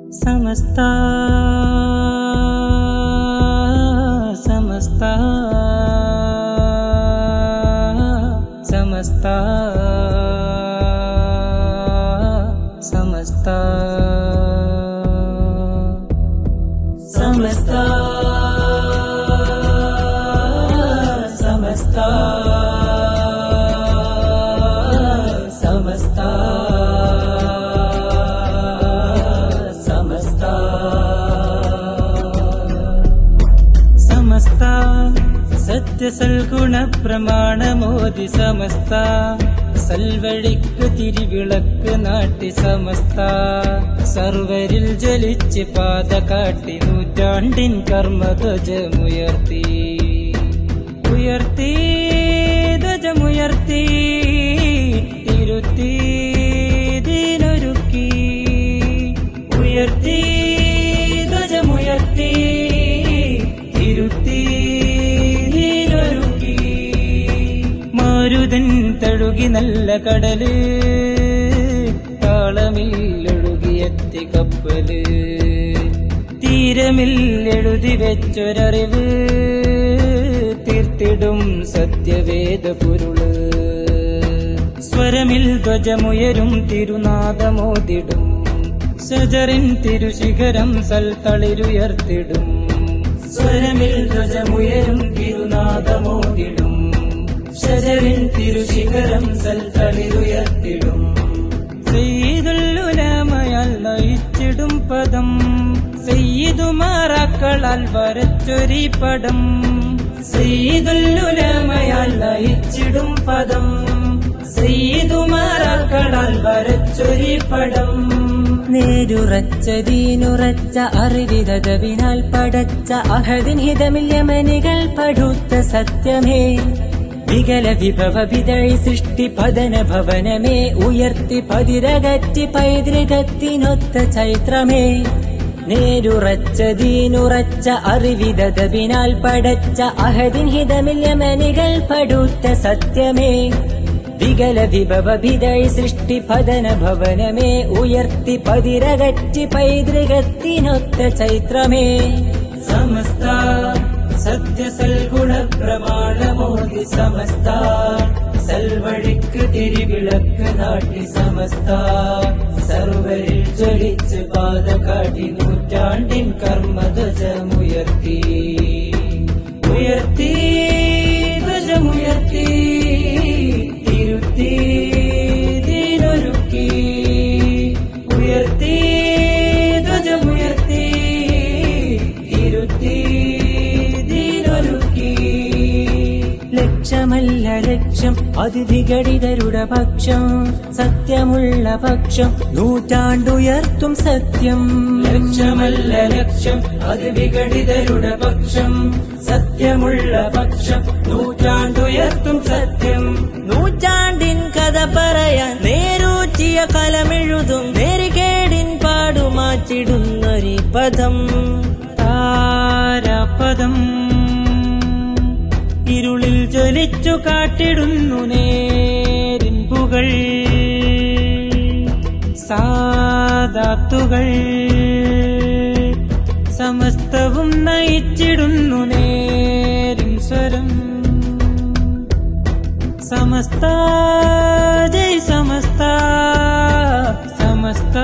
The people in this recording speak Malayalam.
സമസ്ത സമസ്ത സമസ്ത സമസ്ത സമസ്ത സമസ്ത സമസ്ത സമസ്ത സത്യസൽഗുണ പ്രമാണമോദി സമസ്ത സൽവഴിക്ക് തിരിവിളക്ക് നാട്ടി സമസ്ത സർവരിൽ ജ്വലിച്ച് പാത കാട്ടി നൂറ്റാണ്ടിൻ കർമ്മധ്വജമുയർത്തി ഉയർത്തി ധ്വജമുയർത്തി തിരുത്തി ദീനൊരുക്കി ഉയർത്തി ധ്വജമുയർത്തി തിരുത്തി ദീനൊരുക്കി മാരുതൻ തഴുകി നല്ല കടല് താളമില്ലൊഴുകിയെത്തി കപ്പല് തീരമിൽ എഴുതി വെച്ചൊരറിവ് തീർത്തിടും സത്യവേദ പൊരുള് സ്വരമിൽ ധ്വജമുയരും തിരുനാദമോദിടും ശജറിൻ തിരുശിഖരം സൽത്തളിരുയർത്തിടും സ്വരമിൽ ധ്വജമുയരും തിരുനാദമോദിടും ശജറിൻ തിരുശിഖരം സൽത്തളിരുയർത്തിടും സയ്യിദുൽ നയിച്ചിടും പദം സയ്യിദുമാറാക്കളാൽ വരച്ചൊരി പടം സയ്യിദുൽ നയിച്ചിടും പദം സയ്യിദുമാറാക്കളാൽ വരച്ചൊരി പടം നേരുറച്ച ദീനുറച്ച അറിവിതവിനാൽ പടച്ച അഹദിൻ ഹിതമില്യമനികൾ പടുത്ത സത്യമേ വികല വിഭവ വിതഴി സൃഷ്ടി പതന ഭവനമേ ഉയർത്തി പതിരകറ്റി പൈതൃകത്തിനൊത്ത ചൈത്രമേ നേരുറച്ച ദീനുറച്ച അറിവിതവിനാൽ പടച്ച അഹദിൻ ഹിതമില്യമനികൾ പടുത്ത സത്യമേ വികല വിഭവ വിതഴി സൃഷ്ടി പതന ഭവനമേ ഉയർത്തി പതിരകറ്റി പൈതൃകത്തിനൊത്ത ചൈത്രമേ സമസ്ത സത്യസൽഗുണ പ്രമാണമോദി സമസ്ത സൽവഴിക്ക് തിരിവിളക്ക് നാട്ടി സമസ്ത സർവരിൽ ജ്വലിച്ച് പാത കാട്ടി നൂറ്റാണ്ടിൻ കർമ്മധ്വജമുയർത്തി ഉയർത്തി ധ്വജമുയർത്തി തിരുത്തി ദീനൊരുക്കി ഉയർത്തി ധ്വജമുയർത്തി തിരുത്തി ദീനൊരുക്കി ലക്ഷ്യമല്ല ലക്ഷ്യം അതിവിഘടിതരുടെ പക്ഷം സത്യമുള്ള പക്ഷം നൂറ്റാണ്ടുയർത്തും സത്യം ലക്ഷ്യമല്ല ലക്ഷ്യം അതിവിഘടിതരുടെ പക്ഷം സത്യമുള്ള പക്ഷം നൂറ്റാണ്ടുയർത്തും സത്യം നൂറ്റാണ്ടിൻ കഥ പറയാൻ നേരൂറ്റിയ കലമെഴുതും നേരുകേടിൻ പാടുമാറ്റിടുന്നൊരു പദം താരപദം ഇരുളിൽ ജ്വലിച്ചു കാട്ടിടുന്നു നേരിൻപുകൾ സാദാത്തുകൾ സമസ്തവും നയിച്ചിടുന്നു നേരിൻ സ്വരം സമസ്ത ജയ് സമസ്ത സമസ്ത